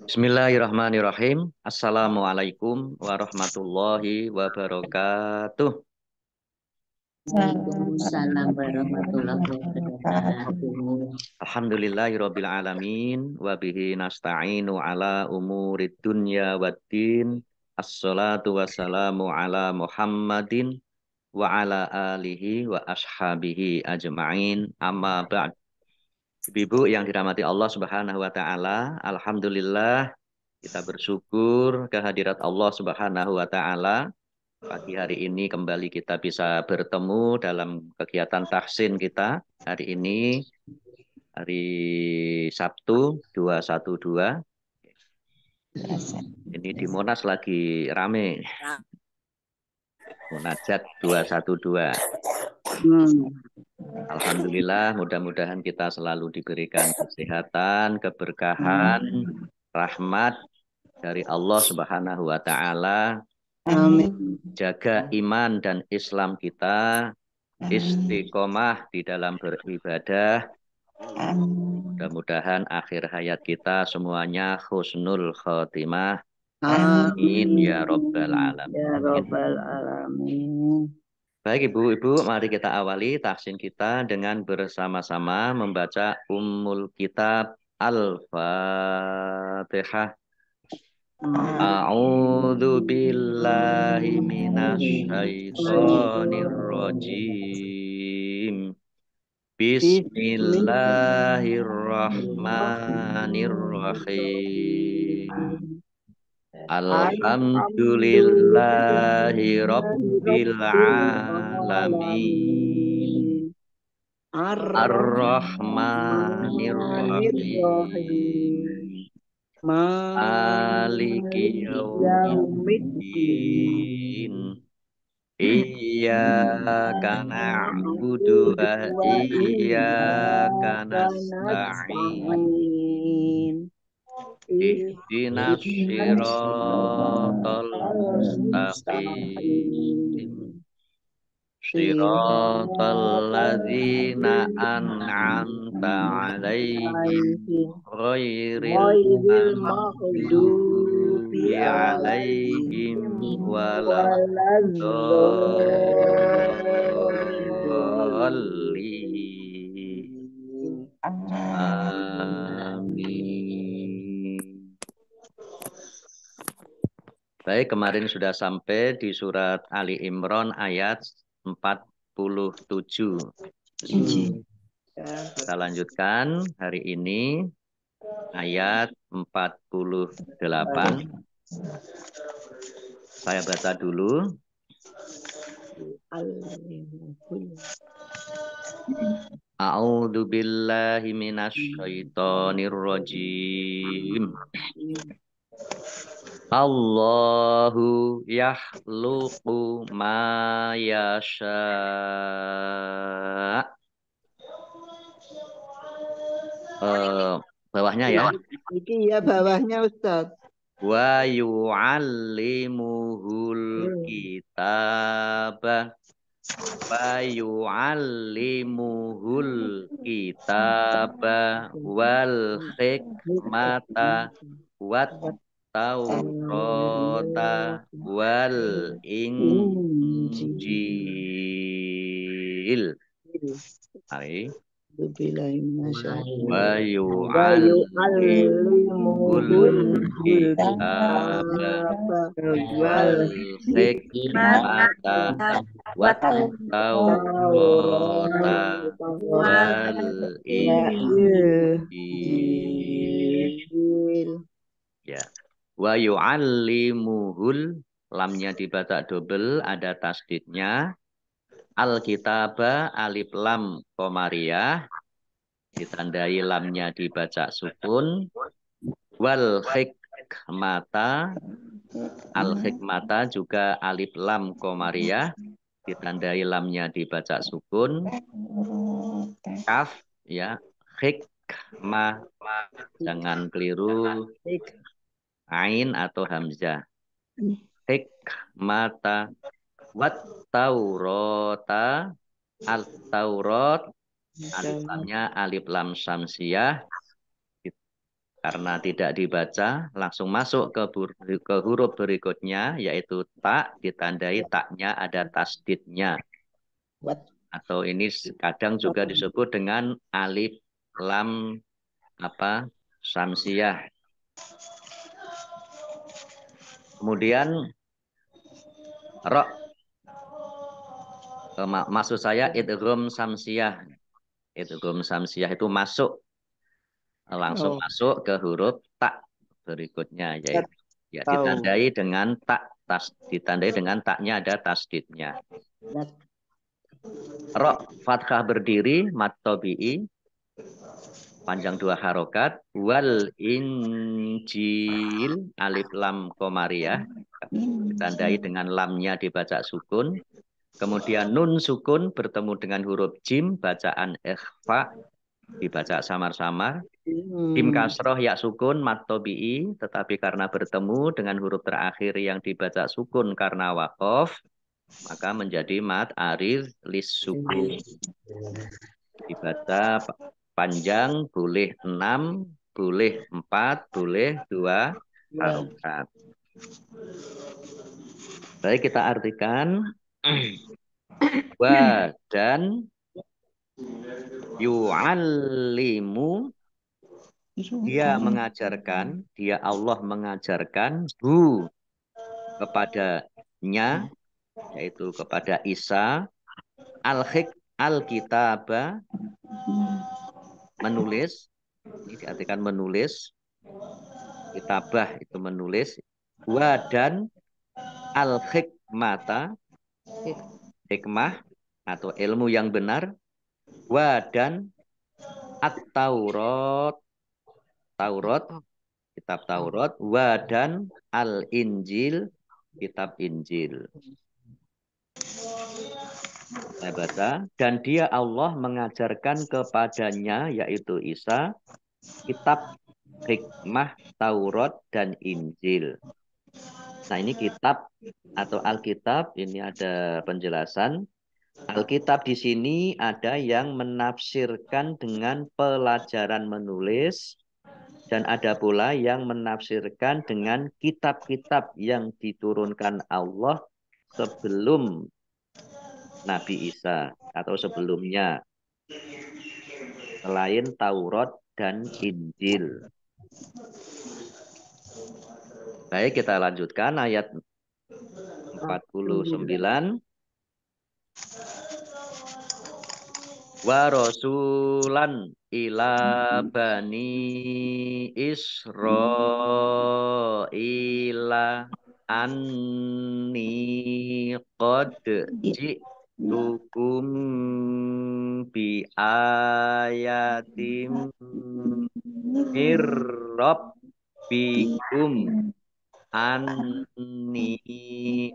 Bismillahirrahmanirrahim. Assalamualaikum warahmatullahi wabarakatuh. Waalaikumsalam warahmatullahi wabarakatuh. Alhamdulillahirabbil alamin wa bihi nasta'inu ala umurid dunya waddin. Assalatu wassalamu ala Muhammadin wa ala alihi wa ashabihi ajma'in. Amma ba'd. Ibu yang dirahmati Allah Subhanahu wa taala, alhamdulillah kita bersyukur kehadirat Allah Subhanahu wa taala. Pagi hari ini kembali kita bisa bertemu dalam kegiatan tahsin kita. Hari ini hari Sabtu 212. Ini di Monas lagi rame. Munajat 212. Alhamdulillah, mudah-mudahan kita selalu diberikan kesehatan, keberkahan, rahmat dari Allah Subhanahu wa taala. Amin. Jaga iman dan Islam kita, istiqomah di dalam beribadah. Mudah-mudahan akhir hayat kita semuanya husnul khotimah. Amin ya rabbal alamin. Ya Rabbal Alamin. Baik ibu-ibu, mari kita awali tahsin kita dengan bersama-sama membaca Ummul Kitab Al-Fatihah. A'udzu billahi minasy syaithanir rajim. Bismillahirrahmanirrahim. Alhamdulillahi rabbil alamin. Ar-Rahmanir-Rahim. Maliki yaumiddin. Iyyaka na'budu wa iyyaka nasta'in. Ihdinas siratal mustaqim. Siratal ladzina an'amta 'alaihim ghairil maghdubi 'alaihim waladdallin. Amin. Baik, kemarin sudah sampai di surat Ali Imran ayat 47. Kita lanjutkan hari ini ayat 48. Saya baca dulu. A'udzu billahi minasy syaithanir rajim. Allahu yakhluqu ma yasha. Bawahnya ya. Iki ya bawahnya Ustaz. Wa yu'allimuhul kitaba. Wa yu'allimuhul kitaba wal hikmata wat taurata wal injil. Mari. Wa yu'allimuhul kitaba wal hikmata wat taurata wal injil. Ya. Wa yu'allimuhul, lamnya dibaca double, ada tasdidnya. Alkitaba alif lam komariah, ditandai lamnya dibaca sukun. Wal hikmata, al hikmata juga alif lam komariah, ditandai lamnya dibaca sukun. Kaf ya, hikmah, jangan keliru ain atau hamzah. Hikmata wat taurata, al taurat alif lamnya alif lam syamsiyah, Karena tidak dibaca, langsung masuk ke huruf berikutnya, yaitu tak, ditandai taknya ada tasdidnya. Atau ini kadang juga disebut dengan alif lam apa samsiah. Kemudian ro, maksud saya idgham samsiah. Idgham samsiah itu masuk, langsung masuk ke huruf tak berikutnya, yaitu ya ditandai dengan tak, ditandai dengan taknya ada tasdidnya. Ro fathah berdiri mat tabi'i panjang 2 harokat, wal injil alif lam komariah ditandai dengan lamnya dibaca sukun. Kemudian nun sukun bertemu dengan huruf jim bacaan ikhfa dibaca samar-samar. Jim kasroh ya sukun mat tabi'i, tetapi karena bertemu dengan huruf terakhir yang dibaca sukun karena wakof, maka menjadi mat arid lis sukun. Dibaca panjang, boleh 6, boleh 4, boleh 2 harokat. Baik, kita artikan. Wa dan yu'allimu, dia mengajarkan, dia Allah mengajarkan hu kepadanya, yaitu kepada Isa, al-kitaba, menulis, ini diartikan menulis, kitabah itu menulis, wa dan al-hikmata, hikmah atau ilmu yang benar, wa dan at-taurat, Taurat, kitab Taurat, wa dan al-Injil, kitab Injil. Saya baca, dan dia Allah mengajarkan kepadanya, yaitu Isa, kitab, hikmah, Taurat, dan Injil. Nah, ini kitab atau Alkitab, ini ada penjelasan. Alkitab di sini ada yang menafsirkan dengan pelajaran menulis, dan ada pula yang menafsirkan dengan kitab-kitab yang diturunkan Allah sebelum Nabi Isa atau sebelumnya, selain Taurat dan Injil. Baik, kita lanjutkan ayat 49. Wa rasulan ila bani Israila anni qad ji'tukum bi ayatim mir rabbikum anni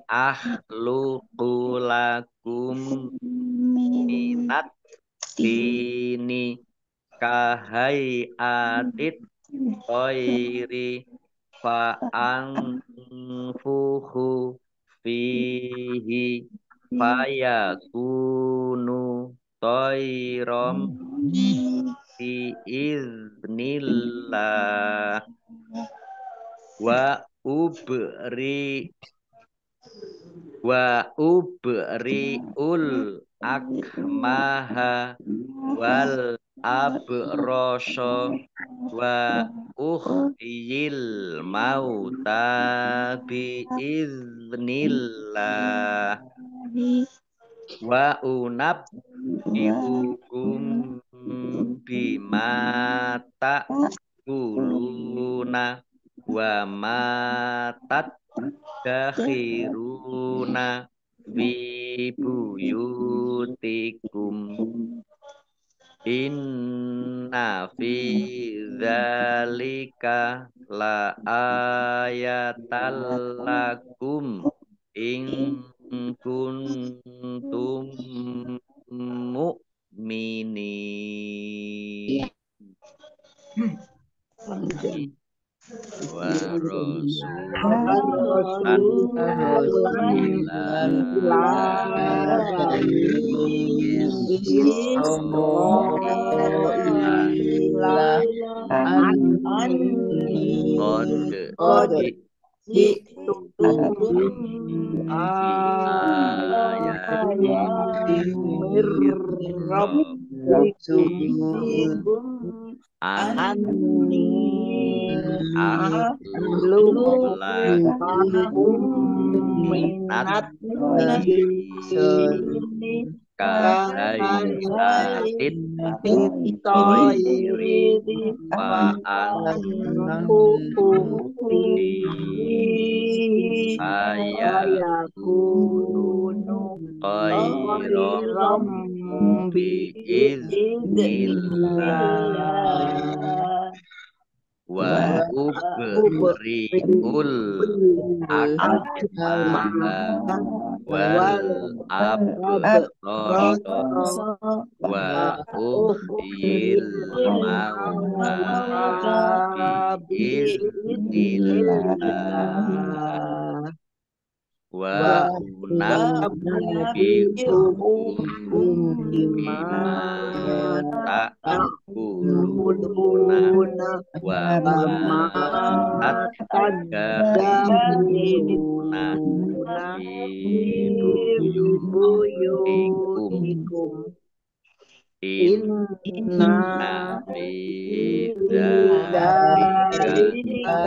akhluqu lakum minat tini kahai atit toiri faang fuhu fihi fayakunu toirom biiznillah wa ubri ul akmaha wal abrosho wa uhyil mauta biiznillah wa unabbiukum bimata kuluna wa matat dakhiruna fi buyutikum inna fi dzalika la ayatal lakum in kuntum mu'minin. wa rasulan ila bani Israila qad ji'tukum bi ayatin mir rabbikum anni ahlu lakum minat dini kahai'atit toyri wa anfuqi ayakunu khairam biiznillah wa ubri'ul akmaha wal abrasa wa uhyil mauta biiznillah wa unabbi'ukum bima ta'kuluna wa ma tadakhiruna fi buyutikum inna fi dzalika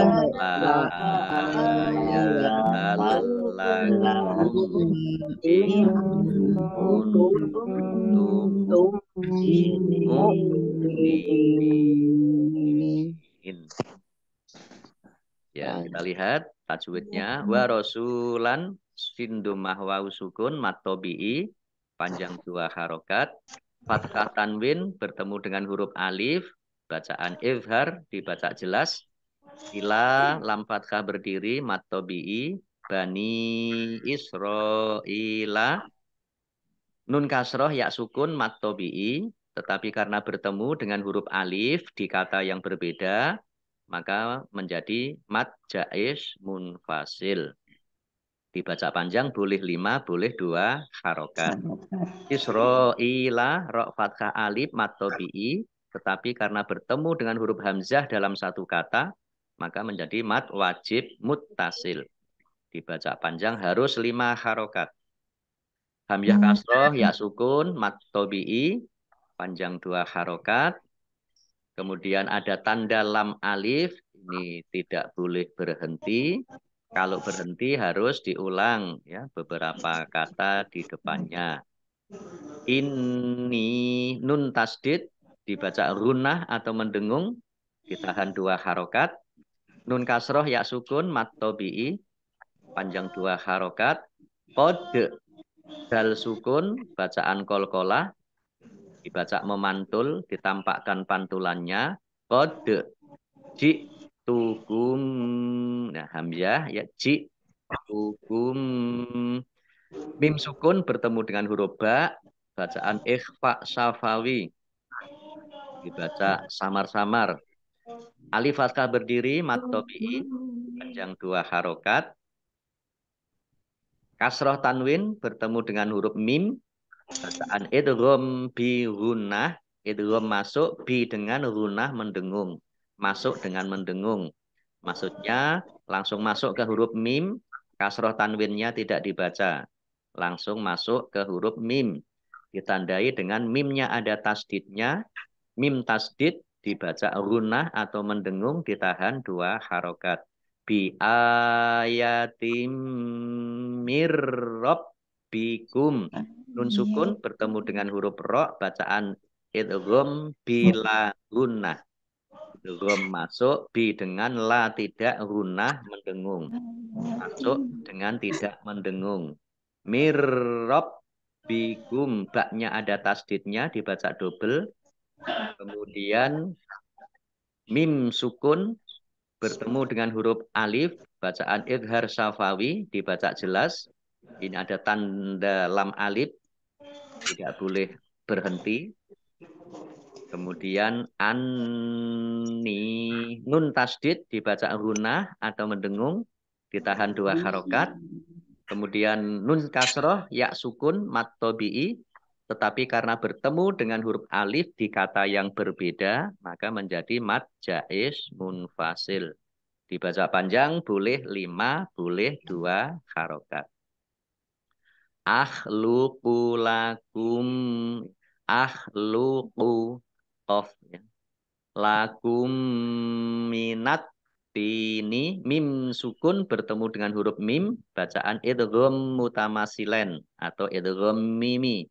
laayatan lakum in kuntum mu'minin. Ya, kita lihat tajwidnya. Wa rasulan sindum mahwa sukun matobi'i panjang 2 harokat. Fathah tanwin bertemu dengan huruf alif, bacaan izhar dibaca jelas. Ila lam fathah berdiri matobi'i bani Israila. Nun kasroh ya sukun matobi'i, tetapi karena bertemu dengan huruf alif di kata yang berbeda, maka menjadi mad jaiz munfasil. Dibaca panjang boleh 5, boleh 2 harokat. Israila, ro fathah alif matobi'i, tetapi karena bertemu dengan huruf hamzah dalam satu kata, maka menjadi mad wajib muttasil. Dibaca panjang harus 5 harokat. Hamzah kasroh, ya sukun, mad tobi'i, panjang 2 harokat. Kemudian ada tanda lam alif, ini tidak boleh berhenti. Kalau berhenti harus diulang ya beberapa kata di depannya. Ini nun tasdid, dibaca runah atau mendengung, ditahan 2 harokat. Nun kasroh, ya sukun, mad tobi'i, panjang 2 harokat. Kode dal sukun, bacaan kolkolah, dibaca memantul, ditampakkan pantulannya. Kode ji tukum, nah hamzah ya ji tukum. Mim sukun bertemu dengan huruf ba, bacaan ikhfa safawi, dibaca samar-samar. Alif fathah berdiri mad tobi'i, panjang 2 harokat. Kasroh tanwin bertemu dengan huruf mim, bacaan idgham bi gunnah, idgham masuk, bi dengan gunnah mendengung, masuk dengan mendengung. Maksudnya langsung masuk ke huruf mim, kasroh tanwinnya tidak dibaca, langsung masuk ke huruf mim, ditandai dengan mimnya ada tasdidnya. Mim tasdid dibaca gunnah atau mendengung, ditahan 2 harokat. Bi ayatim mirrabbikum. Nun sukun bertemu dengan huruf ro, bacaan idgham bila gunnah. Idgham masuk, bi dengan la tidak gunnah mendengung. Masuk dengan tidak mendengung. Mirrabbikum, baknya ada tasdidnya dibaca double. Kemudian mim sukun bertemu dengan huruf alif, bacaan idhar safawi, dibaca jelas. Ini ada tanda lam alif, tidak boleh berhenti. Kemudian ani, nun tasdid dibaca gunah atau mendengung, ditahan 2 harokat. Kemudian nun kasroh, ya sukun, mat tobi'i, tetapi karena bertemu dengan huruf alif di kata yang berbeda, maka menjadi mat jaiz munfasil. Dibaca panjang boleh 5, boleh 2 harokat. Akhluqu lakum, akhluqu, qaf, ya. Lakum minat ini mim sukun bertemu dengan huruf mim, bacaan idgham mutamasilen atau idgham mimi.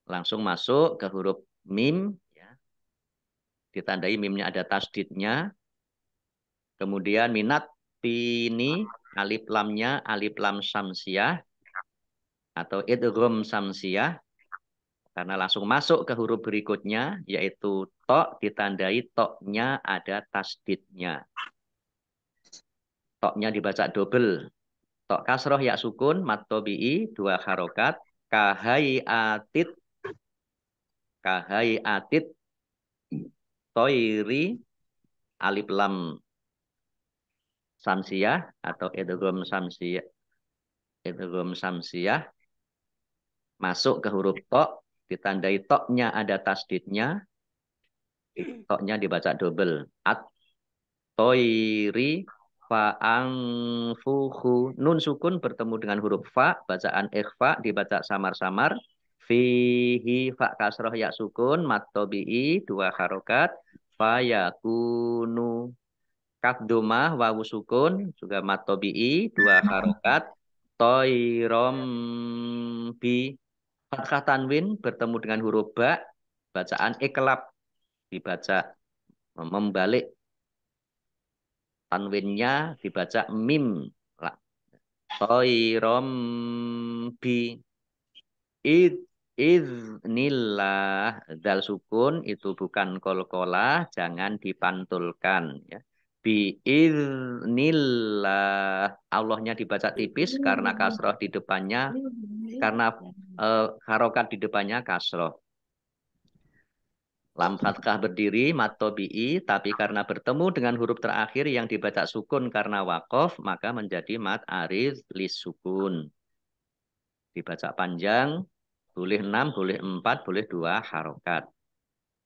Langsung masuk ke huruf mim, ya. Ditandai mimnya ada tasdidnya. Kemudian minat ini alif lamnya alif lam samsiyah atau idgham samsiyah. Karena langsung masuk ke huruf berikutnya, yaitu tok, ditandai toknya ada tasdidnya. Toknya dibaca double. Tok kasroh ya sukun, mat tobi'i, 2 harokat. Kahai atit, toiri, alif lam samsiyah atau idgham samsiyah. Masuk ke huruf tok, ditandai toknya ada tasdidnya. Toknya dibaca double. Toiri fa'angfuhu. Nun sukun bertemu dengan huruf fa. Bacaan ikhfa dibaca samar-samar. Fihi fa kasroh ya sukun. Mat tobi'i 2 harokat. Fayakunu. Kaf domah wawu sukun. Juga mat tobi'i 2 harokat. Toirom bi. Fathah tanwin bertemu dengan huruf ba. Bacaan iklab. Dibaca membalik. Tanwinnya dibaca mim. Toirom bi. Iznillah. Dal sukun itu bukan kolkolah. Jangan dipantulkan. Ya. Bi iznillah. Allahnya dibaca tipis karena kasroh di depannya. Karena harokat di depannya kasroh. Lam fathah berdiri, mat tobi'i, tapi karena bertemu dengan huruf terakhir yang dibaca sukun karena wakof, maka menjadi mat arid lis sukun. Dibaca panjang, boleh 6, boleh 4, boleh 2 harokat.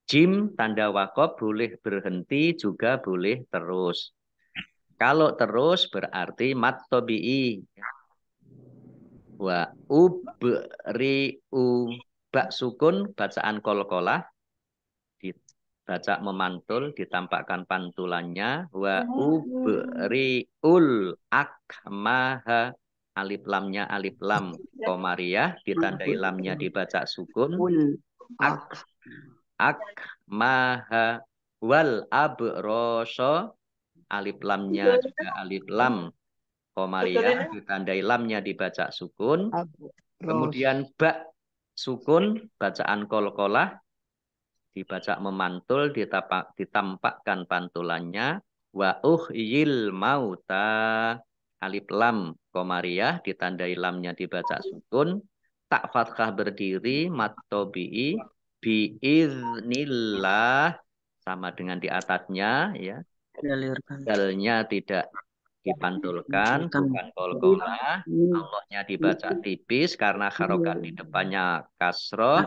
Jim, tanda wakof, boleh berhenti, juga boleh terus. Kalau terus berarti mat tobi'i. Wa ubri'u, bak sukun, bacaan kol-kolah. Dibaca memantul, ditampakkan pantulannya. Wa ubriul akmaha. Alif lamnya alif lam komariah. Ditandai lamnya dibaca sukun. Akmaha. Wal abroso. Alif lamnya juga alif lam komariah. Ditandai lamnya dibaca sukun. Kemudian bak sukun, bacaan kol-kolah. Dibaca memantul, ditampakkan pantulannya. Wa uhyil mauta. Alif lam komariah, ditandai lamnya dibaca sukun. Tak fathah berdiri, mat tobi'i. Biiznillah. Sama dengan di atasnya. Ya. Dalnya tidak dipantulkan, bukan kolkolah. Allahnya dibaca tipis karena harokat di depannya kasroh.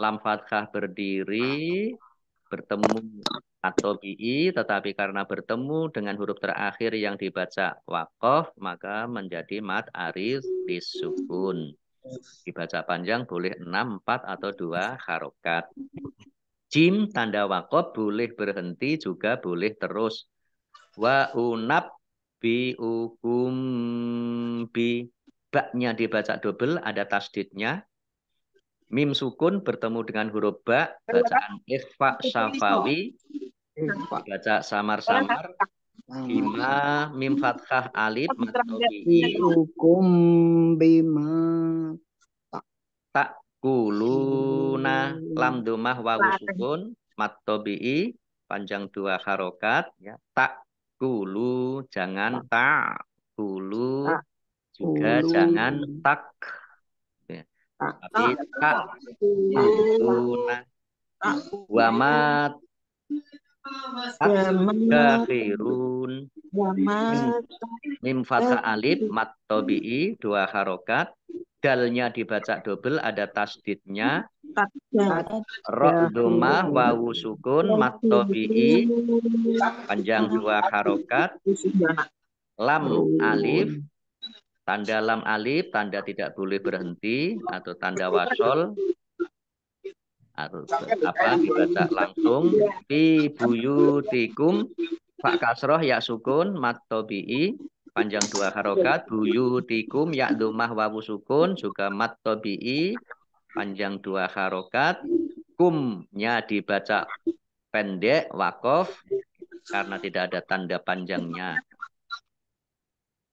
Lam fathah berdiri, bertemu atau bi'i, tetapi karena bertemu dengan huruf terakhir yang dibaca wakof, maka menjadi mat arid disukun. Dibaca panjang boleh 6, 4, atau 2 harokat. Jim, tanda wakof, boleh berhenti, juga boleh terus. Wa unab bi ukum bi. Baknya dibaca double, ada tasdidnya. Mim sukun bertemu dengan huruf ba, bacaan ikhfa syafawi, dibaca samar-samar. Bima mim fathah alif matobi'i. Hukum bima Tak kuluna lam domah wawu sukun matobi'i, panjang 2 harokat. Ya. Tak kulu, jangan tak kulu, juga jangan tak. Ya. Tapi tak kuluna. Wamat Dakhirun. Mim fathah alif mat tobi'i 2 harokat. Dalnya dibaca double ada tasdidnya. Ro dhammah wawu sukun mat tobi'i panjang 2 harokat. Lam alif, tanda lam alif tanda tidak boleh berhenti atau tanda wasol atau dibaca langsung. Fi buyutikum fa kasroh ya sukun mat tobi'i panjang 2 harokat. Buyutikum ya dhammah wawu sukun juga mat tobi'i panjang 2 harokat. Kumnya dibaca pendek wakof karena tidak ada tanda panjangnya.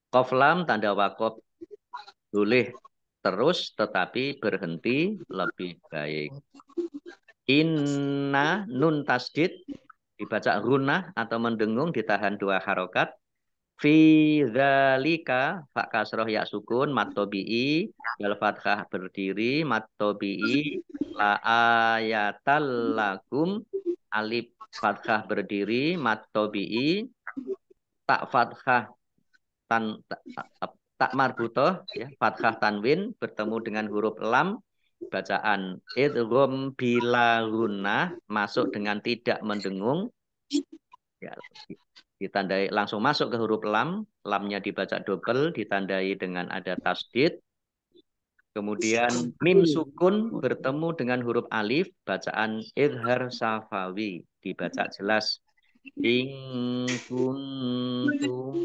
Kof lam tanda wakof boleh terus tetapi berhenti lebih baik. Inna nun tasdid dibaca runah atau mendengung ditahan 2 harokat. Fi dzalika fa kasroh ya sukun mat tobi'i wal fathah berdiri mat tobi'i la ayatal lakum alif fathah berdiri mat tobi'i tak fathah tak marbutoh ya fathah tanwin bertemu dengan huruf lam bacaan idgham bila gunnah masuk dengan tidak mendengung ya, ditandai langsung masuk ke huruf lam, lamnya dibaca double ditandai dengan ada tasdid. Kemudian mim sukun bertemu dengan huruf alif bacaan idhar safawi dibaca jelas. In kuntum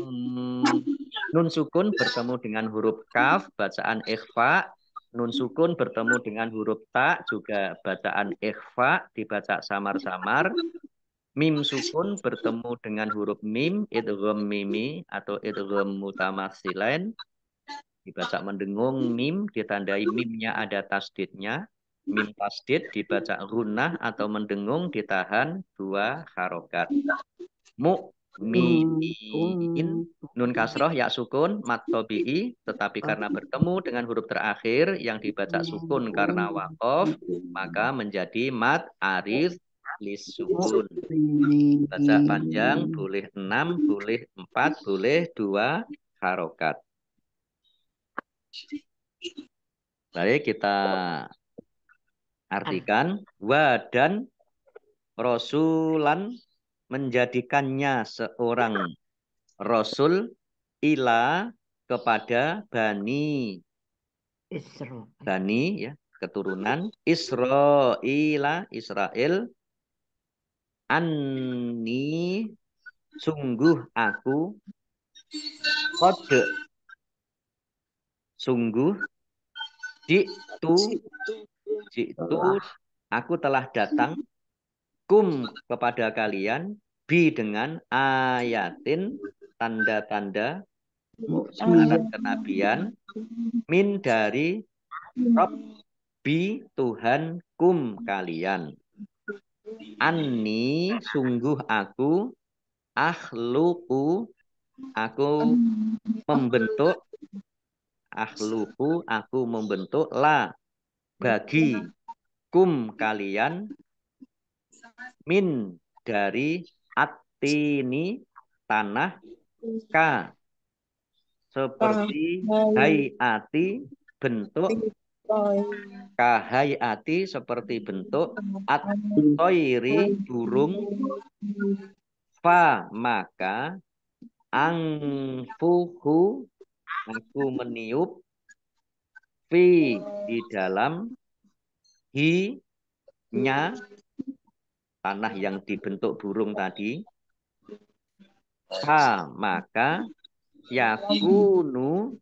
nun sukun bertemu dengan huruf kaf bacaan ikhfa. Nun sukun bertemu dengan huruf ta juga bacaan ikhfa dibaca samar-samar. Mim sukun bertemu dengan huruf mim idgham mimi atau idgham mutamatsilain dibaca mendengung mim ditandai mimnya ada tasdidnya. Mim tasdid dibaca gunnah atau mendengung ditahan 2 harokat. Mu'minin nun kasroh ya sukun mat tobi'i tetapi karena bertemu dengan huruf terakhir yang dibaca sukun karena wakof maka menjadi mat arid lis sukun. Baca panjang boleh 6, boleh 4, boleh 2 harokat. Baik kita artikan wa dan rasulan menjadikannya seorang rasul ila kepada bani ya keturunan Israila Israel anni sungguh aku kode sungguh jitu aku telah datang kum kepada kalian bi dengan ayatin tanda-tanda syarat kenabian min dari Rabbi Tuhan kum kalian. Anni sungguh aku akhluku aku membentuk aku membentuk la bagi kum kalian min dari atini tanah ka seperti hayati bentuk kahayati seperti bentuk at-toiri burung fa maka angfuhu aku meniup fi di dalam hi nya tanah yang dibentuk burung tadi fa maka yakunu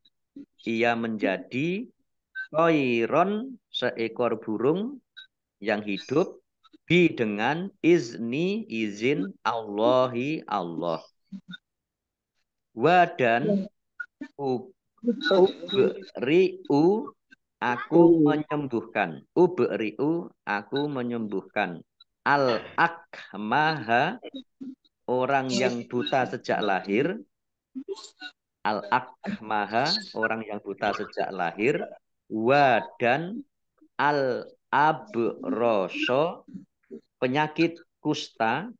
ia menjadi toiron seekor burung yang hidup bi dengan izin Allahi Allah wa dan ubri'u aku menyembuhkan aku menyembuhkan al-akmaha orang yang buta sejak lahir al-akmaha orang yang buta sejak lahir wa dan al-abroso penyakit kusta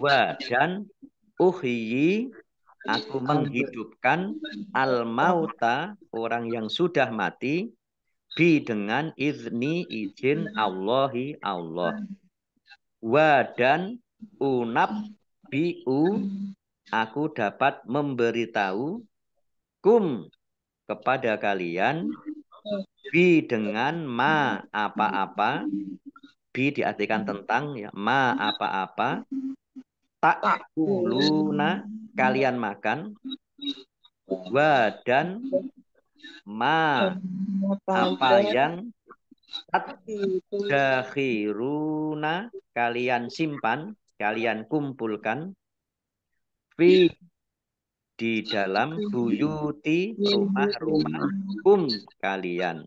Wa dan uhyi aku menghidupkan al-mauta orang yang sudah mati bi dengan izni izin Allahi Allah. Wa dan unab biu aku dapat memberitahu kum kepada kalian bi dengan ma apa-apa, bi diartikan tentang ya, ma apa-apa, tak kuluna kalian makan, wa dan ma apa yang tadakhiruna kalian simpan, kalian kumpulkan, fi di dalam buyuti rumah-rumah kalian.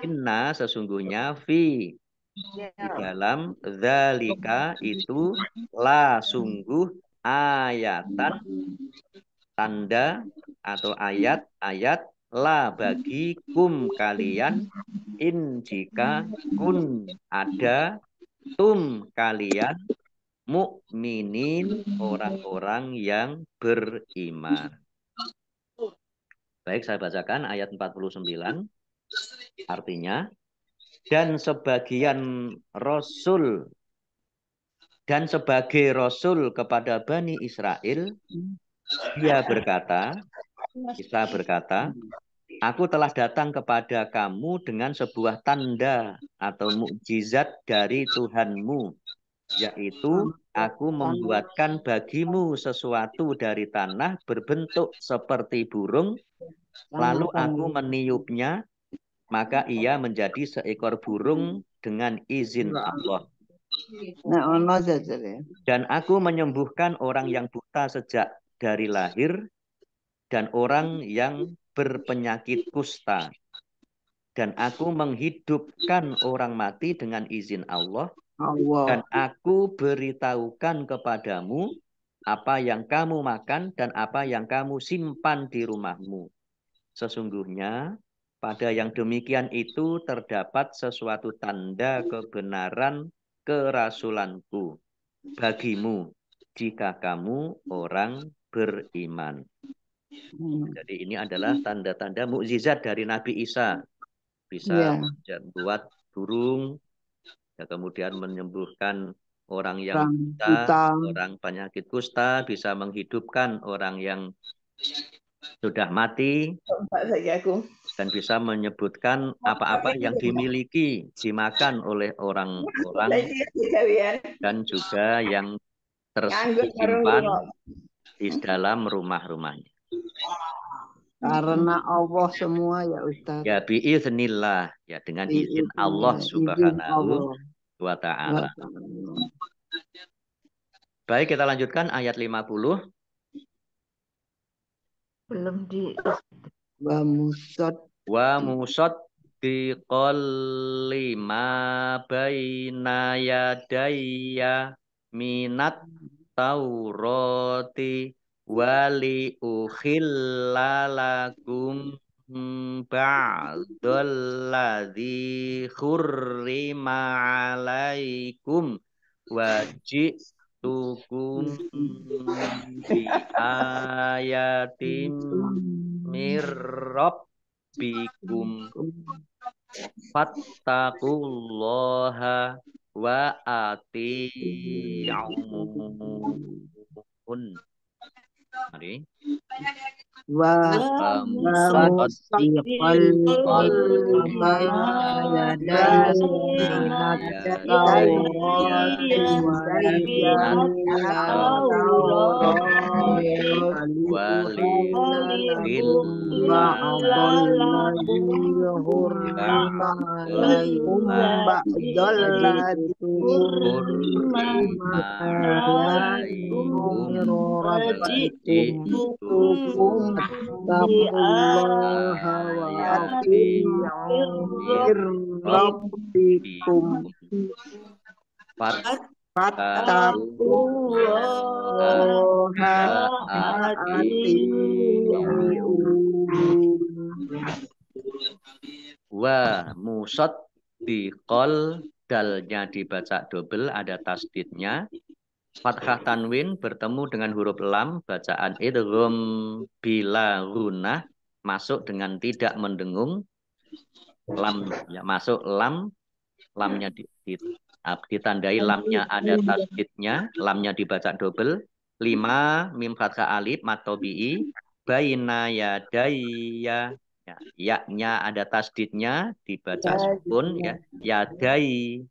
Inna sesungguhnya fi di dalam zalika itu la sungguh ayatan tanda atau ayat-ayat la bagi kalian in jika kun ada kalian mukminin orang-orang yang beriman. Baik, saya bacakan ayat 49. Artinya, dan sebagian rasul dan sebagai rasul kepada Bani Israel, dia berkata, Isa berkata, aku telah datang kepada kamu dengan sebuah tanda atau mukjizat dari Tuhanmu, yaitu aku membuatkan bagimu sesuatu dari tanah berbentuk seperti burung, lalu aku meniupnya, maka ia menjadi seekor burung dengan izin Allah. Dan aku menyembuhkan orang yang buta sejak dari lahir dan orang yang berpenyakit kusta. Dan aku menghidupkan orang mati dengan izin Allah. Dan aku beritahukan kepadamu apa yang kamu makan dan apa yang kamu simpan di rumahmu. Sesungguhnya pada yang demikian itu terdapat sesuatu tanda kebenaran kerasulanku bagimu jika kamu orang beriman. Jadi ini adalah tanda-tanda mukjizat dari Nabi Isa. Bisa membuat burung, ya, kemudian menyembuhkan orang yang buta, orang penyakit kusta, bisa menghidupkan orang yang sudah mati, dan bisa menyebutkan apa-apa yang dimiliki, dimakan oleh orang-orang, dan juga yang tersimpan di dalam rumah-rumahnya. Karena Allah semua ya Ustaz. Ya biiznillah, ya dengan izin Allah Subhanahu wa ta'ala. Baik, kita lanjutkan ayat 50. Belum di wa musad biqal lima baina yadayya minat taurati wali ukhillalakum ba'dal ladzi khurrima alaikum wajitukum bi ayatim mirrabbikum fattaqullaha wa ati'un. Mari. wa musaddiqal lima yadayya taurati wa musaddiqal, dalnya dibaca double, ada tasdidnya. Fathah tanwin bertemu dengan huruf lam, bacaan idgham bila gunah, masuk dengan tidak mendengung, lam ya masuk lam, lamnya ditandai lamnya ada tasdidnya, lamnya dibaca double. 5 mim fathah alif matobi'i baina yadaya, ya, ya-nya ada tasdidnya dibaca sukun ya, yadai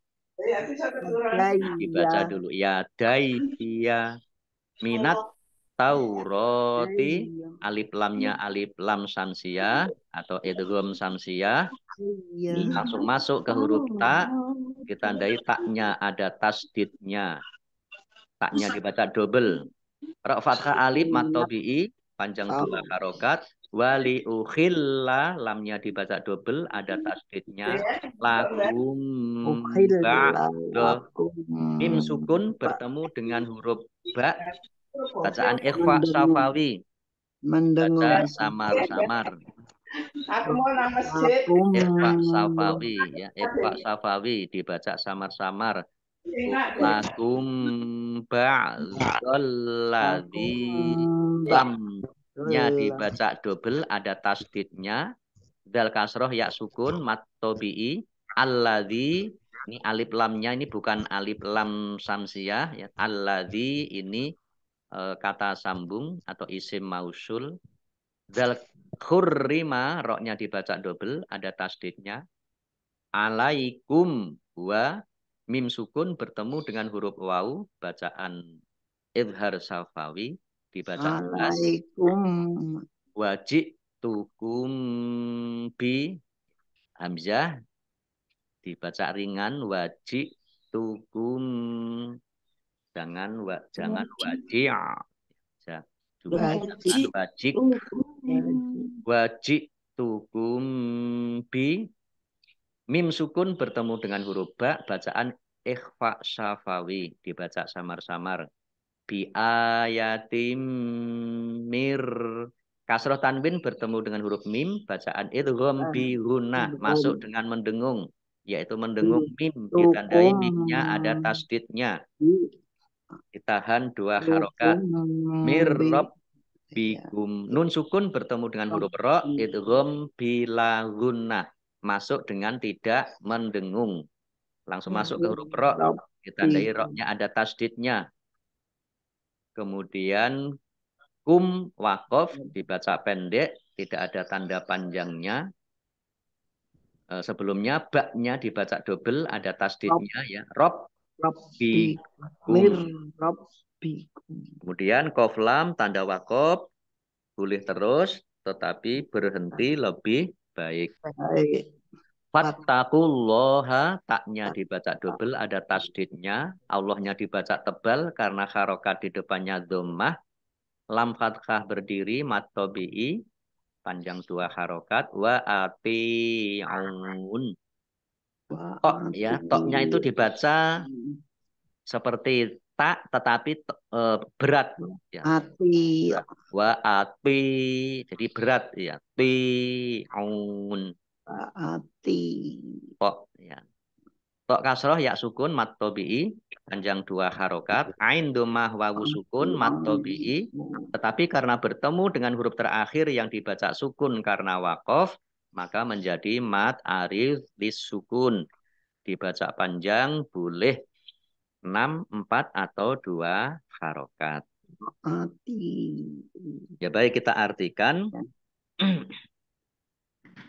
dibaca Daya. dulu yadai ya, minat Tauroti, alif lamnya alif lam samsiah atau idgham samsiah, Iya. langsung masuk ke huruf ta, ditandai taknya ada tasdidnya, taknya dibaca double. Ra fathah alif matobi'i panjang 2 harokat, wali ukhilla lamnya dibaca double ada tasdidnya, lakum ba'da Ukhillakum mim sukun bertemu dengan huruf ba, bacaan ikhfa mendengung, safawi, baca mendengung. samar-samar. Lakum Ikhfa safawi ya, ikhfa safawi dibaca samar-samar. Lakum ba'dalladzi, lakum lamnya dibaca double ada tasdidnya, dal kasroh ya sukun mat tobi'i, alladzi, ini alif lamnya ini bukan alif lam samsiah ya, alladzi ini kata sambung atau isim mausul. Dal khurrima, roknya dibaca double, ada tasdidnya. Alaikum, wa mim sukun bertemu dengan huruf waw, bacaan idhar safawi, dibaca jelas. alaikum Wajib tukum bi hamzah, dibaca ringan. Wajib tukum, jangan wajib. Dua jangan wajib wajib. Wajib tukum bi, mim sukun bertemu dengan huruf ba, bacaan ikhfa syafawi, dibaca samar-samar. Bi ayatim mir, kasroh tanwin bertemu dengan huruf mim, bacaan idgham bi gunah, masuk dengan mendengung, yaitu mendengung mim, ditandai tukum mimnya ada tasdidnya, ditahan 2 tukum harokat. Mir bi ya bikum, nun sukun bertemu dengan huruf ro, idgham bila gunnah, masuk dengan tidak mendengung, langsung masuk ke huruf ro, ditandai roknya ada tasdidnya. Kemudian kum wakof dibaca pendek, tidak ada tanda panjangnya. Sebelumnya baknya dibaca double, ada tasdidnya ya, rob Rabbi mir bikum. Rabbikum. Kemudian kof lam tanda wakof boleh terus, tetapi berhenti lebih baik. Baik. Fattakullaha, taknya dibaca double, ada tasdidnya. Allahnya dibaca tebal karena harokat di depannya dhammah. Lam fathah berdiri, mat tobi'i, panjang 2 harokat. Wa ati'un. Tok ya, toknya itu dibaca seperti tak, tetapi berat. Ya. Ati Wa ati, jadi berat ya. Ti'un. ati Tok ya. Tok kasroh ya sukun mat tobi'i, panjang 2 harokat. Ain domah wawu sukun mat tobi'i. Tetapi karena bertemu dengan huruf terakhir yang dibaca sukun karena wakof, maka menjadi mat arif lis sukun. Dibaca panjang boleh 6, 4 atau 2 harokat. ati Ya baik, kita artikan.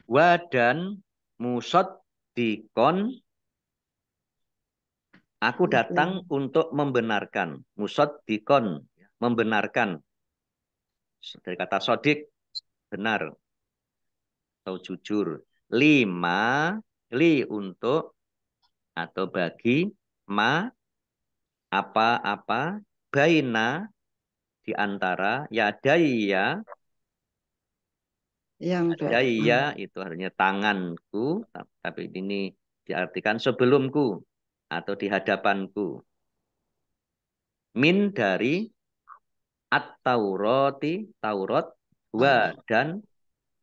Wa dan musod dikon, aku datang untuk membenarkan. Musod dikon, membenarkan. Dari kata sodik, benar atau jujur. 5, li untuk atau bagi, ma apa-apa, baina di antara, yadaya, yang yadaya itu artinya tanganku, tapi ini diartikan sebelumku atau di hadapanku. Min dari at-taurati, Taurat, wa dan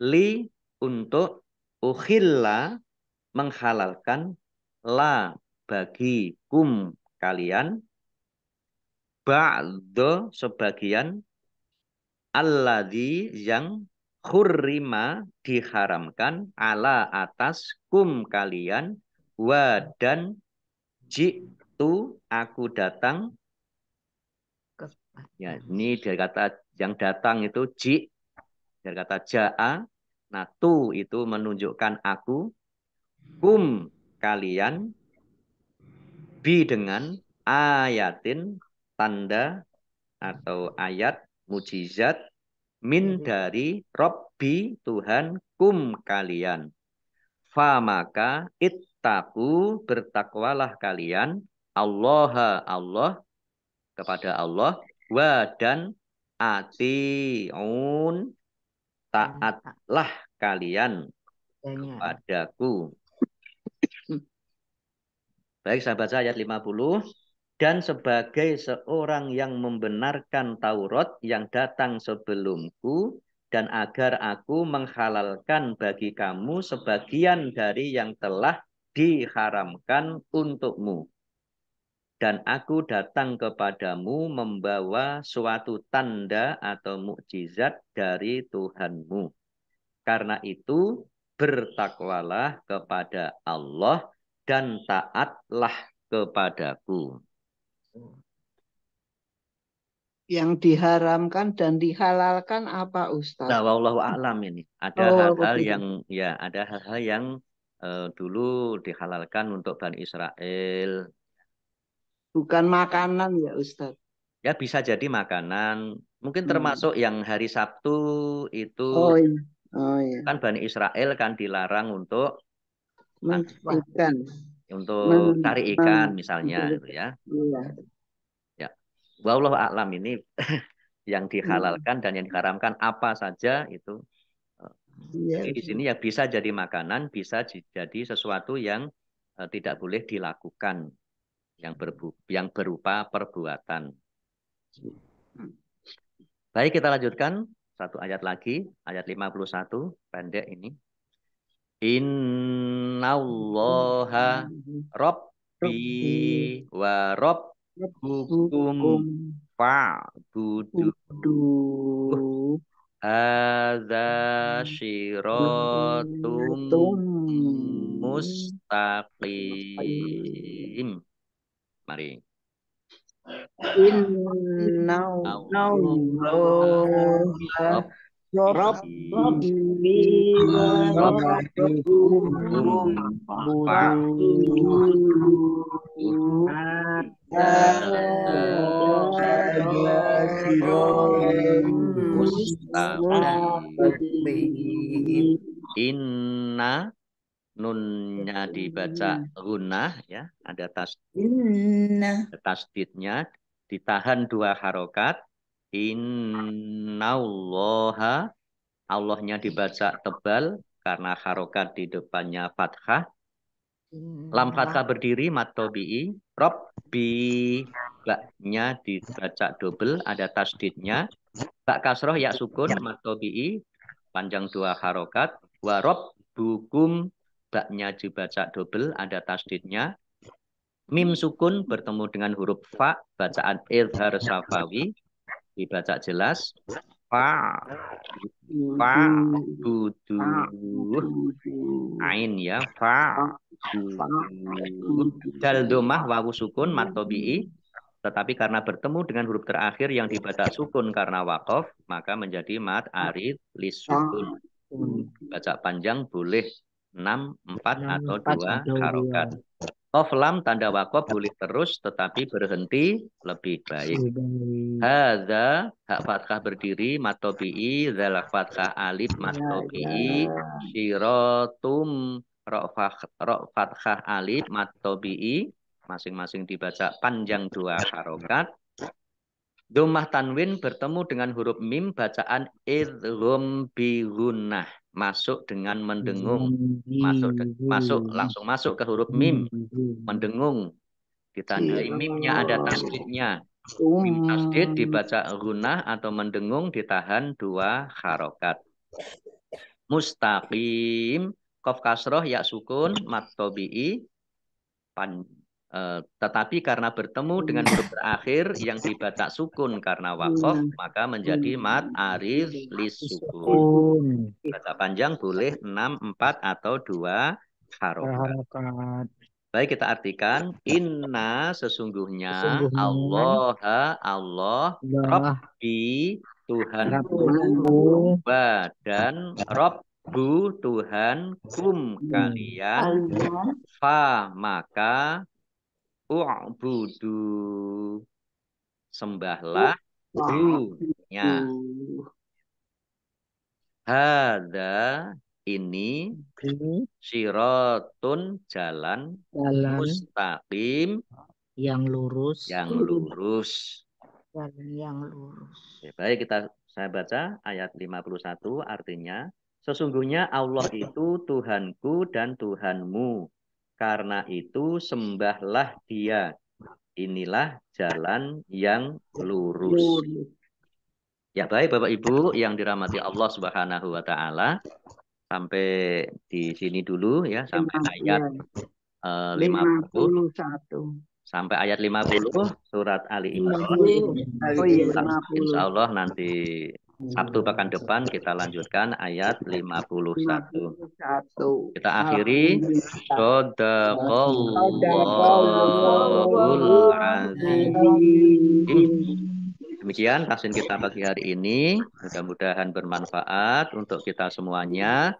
li untuk ukhilla menghalalkan la bagi kum kalian ba'do sebagian alladzi yang hurrima diharamkan ala atas kum kalian wa dan jitu aku datang ya ini dari kata yang datang itu dari kata ja'a nah tu itu menunjukkan aku kum kalian bi dengan ayatin tanda atau ayat mujizat min dari Robbi Tuhan kum kalian. Fa maka ittaku bertakwalah kalian Allah Allah kepada Allah wa dan atiun taatlah kalian kepadaku. Baik sahabat saya ayat 50. Dan sebagai seorang yang membenarkan Taurat yang datang sebelumku, dan agar aku menghalalkan bagi kamu sebagian dari yang telah diharamkan untukmu. Dan aku datang kepadamu membawa suatu tanda atau mukjizat dari Tuhanmu. Karena itu, bertakwalah kepada Allah dan taatlah kepadaku. Yang diharamkan dan dihalalkan apa Ustaz? Nah, wallahu a'lam ini. Ada hal-hal yang ya, ada hal-hal yang dulu dihalalkan untuk Bani Israel. Bukan makanan ya Ustaz. Ya bisa jadi makanan. Mungkin termasuk yang hari Sabtu itu Oh iya. Oh iya. kan Bani Israel kan dilarang untuk Ikan. cari ikan misalnya gitu ya. Iya. Ya. Wallahu a'lam ini yang dihalalkan dan yang diharamkan apa saja itu. Iya. Jadi di sini ya bisa jadi makanan, bisa jadi sesuatu yang tidak boleh dilakukan, yang berupa perbuatan. Baik, kita lanjutkan satu ayat lagi, ayat 51, pendek ini. Innallaha Rabbi wa Rabbukum fa'budu. Hadza syiratum mustaqim. Mari. Innallaha Rabbi wa Rabbukum fa'buduhu Inna nunnya dibaca gunnah ya, ada tasdidnya ditahan 2 harokat. Innallaha Allahnya dibaca tebal karena harokat di depannya fathah. Lam fathah berdiri mat tobi'i. Robbi baknya dibaca double ada tasdidnya. Bak kasroh ya sukun mat tobi'i panjang 2 harokat. Wa robbukum baknya dibaca double ada tasdidnya. Mim sukun bertemu dengan huruf fa bacaan idhar safawi dibaca jelas. Fa budu ain ya fa dal domah wawu sukun matobi'i tetapi karena bertemu dengan huruf terakhir yang dibaca sukun karena wakof maka menjadi mat arid lis sukun. Baca panjang boleh 6, 4 atau 2 harokat. Of lam tanda wakof boleh terus tetapi berhenti lebih baik. Hadza hak fathah berdiri matobi'i zal fathah alif matobi'i syiratum ra fathah alif matobi'i masing-masing dibaca panjang 2 harokat. Dhammah tanwin bertemu dengan huruf mim bacaan idgham bi gunnah masuk dengan mendengung langsung masuk ke huruf mim mendengung ditandai mimnya ada tasdidnya. Mim tasdid dibaca gunnah atau mendengung ditahan 2 harokat. Mustaqim qaf kasroh ya sukun mat tobi'i Tetapi karena bertemu dengan huruf terakhir yang dibaca sukun karena wakof, maka menjadi mat arif lis sukun. Baca panjang boleh 6, 4, atau 2 harokat. Baik, kita artikan. Inna sesungguhnya Allah, Rabbi Tuhanku, dan Rabbu Tuhan kalian, fa maka u'budu sembahlah hu-nya. Hada ini sirotun jalan mustaqim yang lurus. Oke, baik, saya baca ayat 51, artinya sesungguhnya Allah itu Tuhanku dan Tuhanmu. Karena itu sembahlah Dia. Inilah jalan yang lurus. Ya baik Bapak Ibu yang dirahmati Allah Subhanahu wa taala. Sampai di sini dulu ya, sampai ayat 50. Sampai ayat 50 surat Ali Imran. Insya Allah nanti Sabtu pekan depan kita lanjutkan ayat 51. Kita akhiri. Shadaqallahul azim. Demikian tafsir kita pagi hari ini. Mudah-mudahan bermanfaat untuk kita semuanya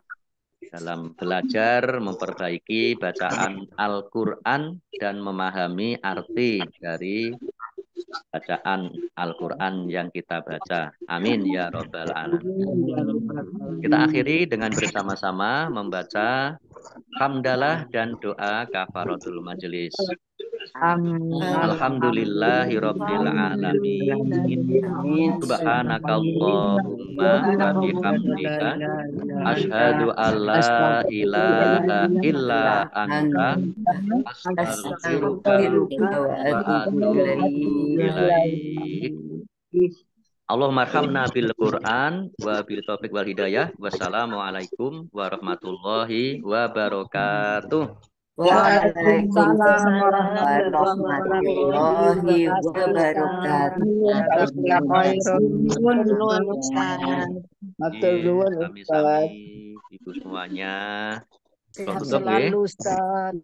dalam belajar memperbaiki bacaan Al-Quran dan memahami arti dari bacaan Al-Quran yang kita baca. Amin ya Rabbal Alamin. Kita akhiri dengan bersama-sama membaca hamdalah dan doa kafaratul majelis. Alhamdulillahirabbil alamin. Subhanakallahumma wa bihamdika asyhadu alla ilaha illa anta astaghfiruka wa atubu ilaik. Allahumma arhamna bil Qur'an wa bil taufiq wal hidayah. Wassalamualaikum warahmatullahi wabarakatuh. Waalaikumsalam warahmatullahi wabarakatuh. Sami-sami ibu semuanya. Selalu Ustaz.